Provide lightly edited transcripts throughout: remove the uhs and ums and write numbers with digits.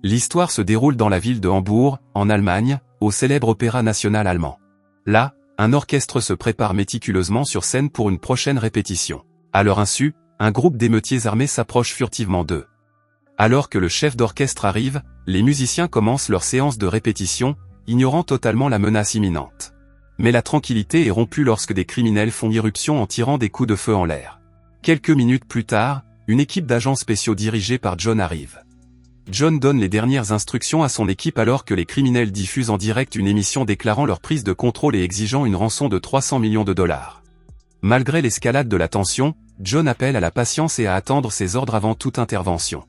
L'histoire se déroule dans la ville de Hambourg, en Allemagne, au célèbre opéra national allemand. Là, un orchestre se prépare méticuleusement sur scène pour une prochaine répétition. À leur insu, un groupe d'émeutiers armés s'approche furtivement d'eux. Alors que le chef d'orchestre arrive, les musiciens commencent leur séance de répétition, ignorant totalement la menace imminente. Mais la tranquillité est rompue lorsque des criminels font irruption en tirant des coups de feu en l'air. Quelques minutes plus tard, une équipe d'agents spéciaux dirigée par John arrive. John donne les dernières instructions à son équipe alors que les criminels diffusent en direct une émission déclarant leur prise de contrôle et exigeant une rançon de 300 millions de dollars. Malgré l'escalade de la tension, John appelle à la patience et à attendre ses ordres avant toute intervention.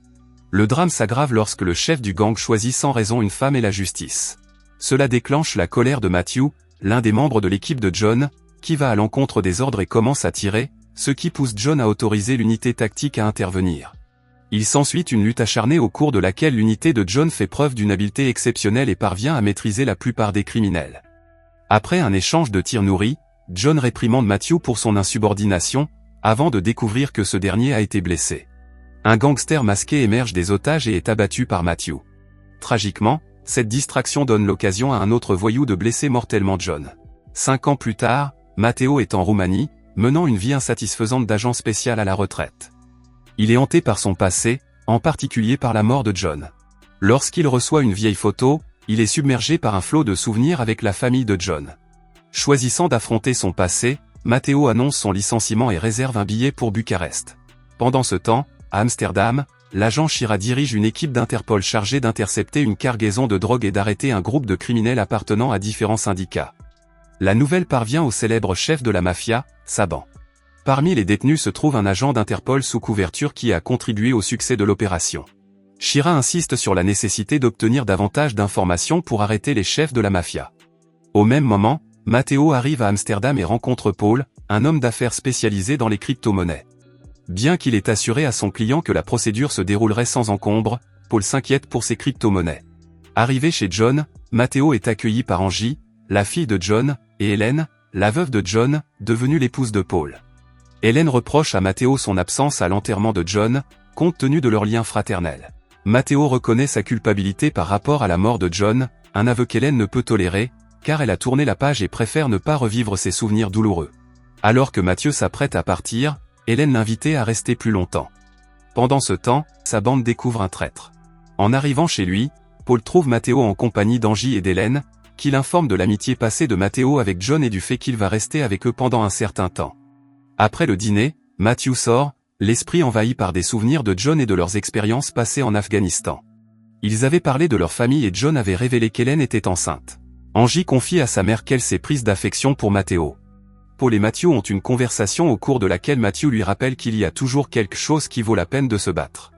Le drame s'aggrave lorsque le chef du gang choisit sans raison une femme et la justice. Cela déclenche la colère de Matthew, l'un des membres de l'équipe de John, qui va à l'encontre des ordres et commence à tirer, ce qui pousse John à autoriser l'unité tactique à intervenir. Il s'ensuit une lutte acharnée au cours de laquelle l'unité de John fait preuve d'une habileté exceptionnelle et parvient à maîtriser la plupart des criminels. Après un échange de tirs nourris, John réprimande Matthew pour son insubordination, avant de découvrir que ce dernier a été blessé. Un gangster masqué émerge des otages et est abattu par Matthew. Tragiquement, cette distraction donne l'occasion à un autre voyou de blesser mortellement John. 5 ans plus tard, Matteo est en Roumanie, menant une vie insatisfaisante d'agent spécial à la retraite. Il est hanté par son passé, en particulier par la mort de John. Lorsqu'il reçoit une vieille photo, il est submergé par un flot de souvenirs avec la famille de John. Choisissant d'affronter son passé, Matteo annonce son licenciement et réserve un billet pour Bucarest. Pendant ce temps, à Amsterdam, l'agent Shira dirige une équipe d'Interpol chargée d'intercepter une cargaison de drogue et d'arrêter un groupe de criminels appartenant à différents syndicats. La nouvelle parvient au célèbre chef de la mafia, Saban. Parmi les détenus se trouve un agent d'Interpol sous couverture qui a contribué au succès de l'opération. Shira insiste sur la nécessité d'obtenir davantage d'informations pour arrêter les chefs de la mafia. Au même moment, Matteo arrive à Amsterdam et rencontre Paul, un homme d'affaires spécialisé dans les crypto-monnaies. Bien qu'il ait assuré à son client que la procédure se déroulerait sans encombre, Paul s'inquiète pour ses crypto-monnaies. Arrivé chez John, Matteo est accueilli par Angie, la fille de John, et Hélène, la veuve de John, devenue l'épouse de Paul. Hélène reproche à Matteo son absence à l'enterrement de John, compte tenu de leur lien fraternel. Matteo reconnaît sa culpabilité par rapport à la mort de John, un aveu qu'Hélène ne peut tolérer, car elle a tourné la page et préfère ne pas revivre ses souvenirs douloureux. Alors que Matthew s'apprête à partir, Hélène l'invitait à rester plus longtemps. Pendant ce temps, sa bande découvre un traître. En arrivant chez lui, Paul trouve Matteo en compagnie d'Angie et d'Hélène, qui l'informent de l'amitié passée de Matteo avec John et du fait qu'il va rester avec eux pendant un certain temps. Après le dîner, Matthew sort, l'esprit envahi par des souvenirs de John et de leurs expériences passées en Afghanistan. Ils avaient parlé de leur famille et John avait révélé qu'Hélène était enceinte. Angie confie à sa mère qu'elle s'est prise d'affection pour Matteo. Paul et Matthew ont une conversation au cours de laquelle Matthew lui rappelle qu'il y a toujours quelque chose qui vaut la peine de se battre.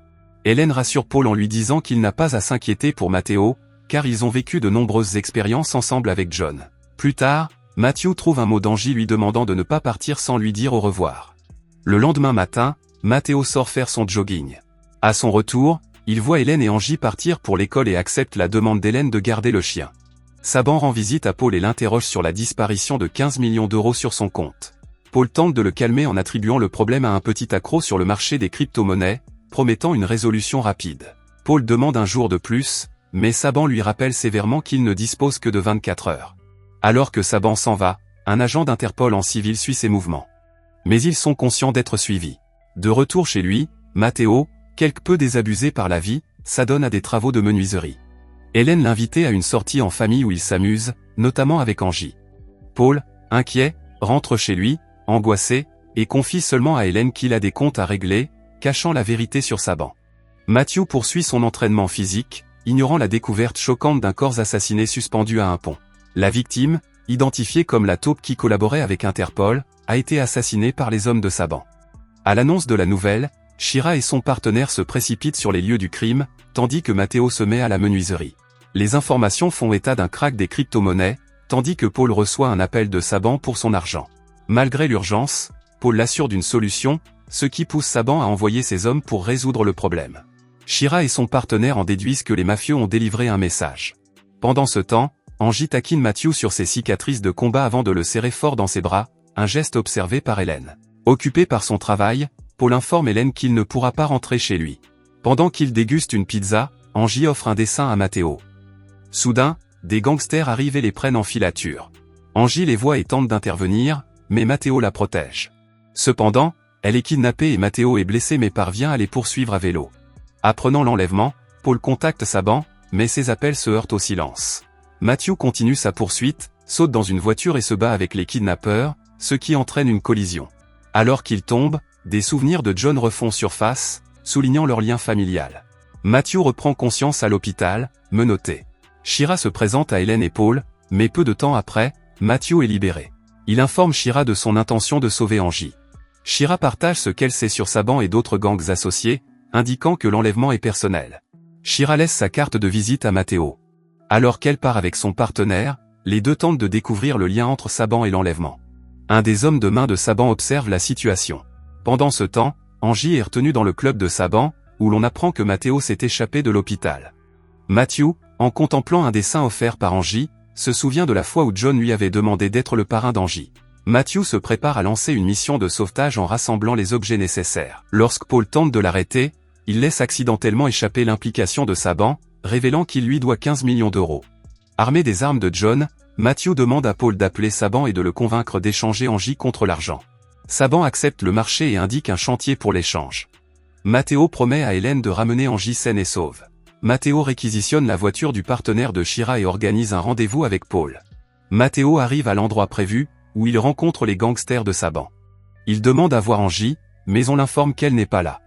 Hélène rassure Paul en lui disant qu'il n'a pas à s'inquiéter pour Matteo, car ils ont vécu de nombreuses expériences ensemble avec John. Plus tard, Matthew trouve un mot d'Angie lui demandant de ne pas partir sans lui dire au revoir. Le lendemain matin, Matteo sort faire son jogging. À son retour, il voit Hélène et Angie partir pour l'école et accepte la demande d'Hélène de garder le chien. Saban rend visite à Paul et l'interroge sur la disparition de 15 millions d'euros sur son compte. Paul tente de le calmer en attribuant le problème à un petit accro sur le marché des crypto-monnaies, promettant une résolution rapide. Paul demande un jour de plus, mais Saban lui rappelle sévèrement qu'il ne dispose que de 24 heures. Alors que Saban s'en va, un agent d'Interpol en civil suit ses mouvements. Mais ils sont conscients d'être suivis. De retour chez lui, Matteo, quelque peu désabusé par la vie, s'adonne à des travaux de menuiserie. Hélène l'invitait à une sortie en famille où il s'amuse, notamment avec Angie. Paul, inquiet, rentre chez lui, angoissé, et confie seulement à Hélène qu'il a des comptes à régler, cachant la vérité sur Saban. Matthew poursuit son entraînement physique, ignorant la découverte choquante d'un corps assassiné suspendu à un pont. La victime, identifiée comme la taupe qui collaborait avec Interpol, a été assassinée par les hommes de Saban. À l'annonce de la nouvelle, Shira et son partenaire se précipitent sur les lieux du crime, tandis que Matteo se met à la menuiserie. Les informations font état d'un krach des crypto-monnaies, tandis que Paul reçoit un appel de Saban pour son argent. Malgré l'urgence, Paul l'assure d'une solution, ce qui pousse Saban à envoyer ses hommes pour résoudre le problème. Shira et son partenaire en déduisent que les mafieux ont délivré un message. Pendant ce temps, Angie taquine Matthew sur ses cicatrices de combat avant de le serrer fort dans ses bras, un geste observé par Hélène. Occupé par son travail, Paul informe Hélène qu'il ne pourra pas rentrer chez lui. Pendant qu'il déguste une pizza, Angie offre un dessin à Matteo. Soudain, des gangsters arrivent et les prennent en filature. Angie les voit et tente d'intervenir, mais Matteo la protège. Cependant, elle est kidnappée et Matteo est blessé mais parvient à les poursuivre à vélo. Apprenant l'enlèvement, Paul contacte Saban, mais ses appels se heurtent au silence. Matthew continue sa poursuite, saute dans une voiture et se bat avec les kidnappeurs, ce qui entraîne une collision. Alors qu'il tombe, des souvenirs de John refont surface, soulignant leur lien familial. Matthew reprend conscience à l'hôpital, menotté. Shira se présente à Hélène et Paul, mais peu de temps après, Matthew est libéré. Il informe Shira de son intention de sauver Angie. Shira partage ce qu'elle sait sur Saban et d'autres gangs associés, indiquant que l'enlèvement est personnel. Shira laisse sa carte de visite à Matteo. Alors qu'elle part avec son partenaire, les deux tentent de découvrir le lien entre Saban et l'enlèvement. Un des hommes de main de Saban observe la situation. Pendant ce temps, Angie est retenue dans le club de Saban, où l'on apprend que Matteo s'est échappé de l'hôpital. Matthew, en contemplant un dessin offert par Angie, se souvient de la fois où John lui avait demandé d'être le parrain d'Angie. Matthew se prépare à lancer une mission de sauvetage en rassemblant les objets nécessaires. Lorsque Paul tente de l'arrêter, il laisse accidentellement échapper l'implication de Saban, révélant qu'il lui doit 15 millions d'euros. Armé des armes de John, Matthew demande à Paul d'appeler Saban et de le convaincre d'échanger Angie contre l'argent. Saban accepte le marché et indique un chantier pour l'échange. Matteo promet à Hélène de ramener Angie saine et sauve. Matteo réquisitionne la voiture du partenaire de Shira et organise un rendez-vous avec Paul. Matteo arrive à l'endroit prévu, où il rencontre les gangsters de Saban. Il demande à voir Angie, mais on l'informe qu'elle n'est pas là.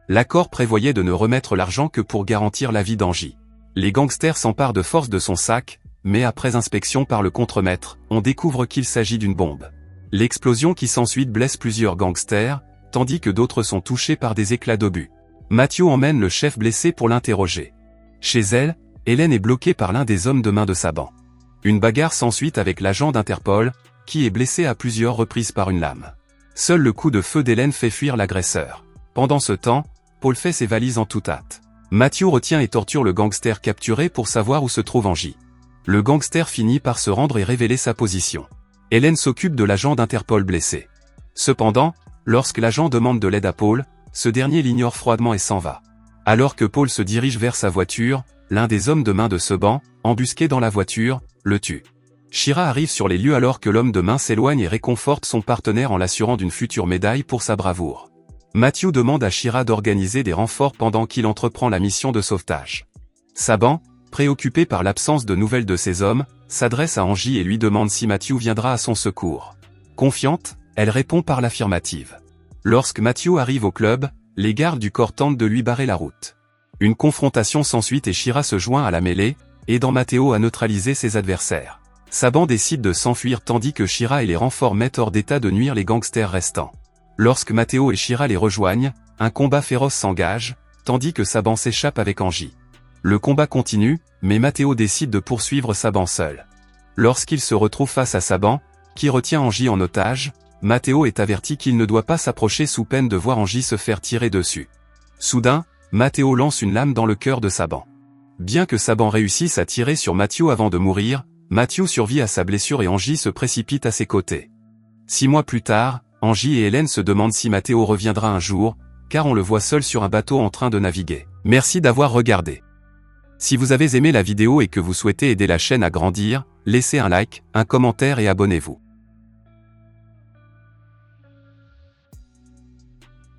L'accord prévoyait de ne remettre l'argent que pour garantir la vie d'Angie. Les gangsters s'emparent de force de son sac, mais après inspection par le contremaître, on découvre qu'il s'agit d'une bombe. L'explosion qui s'ensuit blesse plusieurs gangsters, tandis que d'autres sont touchés par des éclats d'obus. Matthew emmène le chef blessé pour l'interroger. Chez elle, Hélène est bloquée par l'un des hommes de main de Saban. Une bagarre s'ensuit avec l'agent d'Interpol, qui est blessé à plusieurs reprises par une lame. Seul le coup de feu d'Hélène fait fuir l'agresseur. Pendant ce temps, Paul fait ses valises en toute hâte. Matthew retient et torture le gangster capturé pour savoir où se trouve Angie. Le gangster finit par se rendre et révéler sa position. Hélène s'occupe de l'agent d'Interpol blessé. Cependant, lorsque l'agent demande de l'aide à Paul, ce dernier l'ignore froidement et s'en va. Alors que Paul se dirige vers sa voiture, l'un des hommes de main de Saban, embusqué dans la voiture, le tue. Shira arrive sur les lieux alors que l'homme de main s'éloigne et réconforte son partenaire en l'assurant d'une future médaille pour sa bravoure. Matthew demande à Shira d'organiser des renforts pendant qu'il entreprend la mission de sauvetage. Saban, préoccupé par l'absence de nouvelles de ses hommes, s'adresse à Angie et lui demande si Matthew viendra à son secours. Confiante, elle répond par l'affirmative. Lorsque Matthew arrive au club, les gardes du corps tentent de lui barrer la route. Une confrontation s'ensuit et Shira se joint à la mêlée, aidant Matteo à neutraliser ses adversaires. Saban décide de s'enfuir tandis que Shira et les renforts mettent hors d'état de nuire les gangsters restants. Lorsque Matteo et Shira les rejoignent, un combat féroce s'engage, tandis que Saban s'échappe avec Angie. Le combat continue, mais Matteo décide de poursuivre Saban seul. Lorsqu'il se retrouve face à Saban, qui retient Angie en otage, Matteo est averti qu'il ne doit pas s'approcher sous peine de voir Angie se faire tirer dessus. Soudain, Matteo lance une lame dans le cœur de Saban. Bien que Saban réussisse à tirer sur Matthew avant de mourir, Matthew survit à sa blessure et Angie se précipite à ses côtés. 6 mois plus tard, Angie et Hélène se demandent si Matteo reviendra un jour, car on le voit seul sur un bateau en train de naviguer. Merci d'avoir regardé. Si vous avez aimé la vidéo et que vous souhaitez aider la chaîne à grandir, laissez un like, un commentaire et abonnez-vous.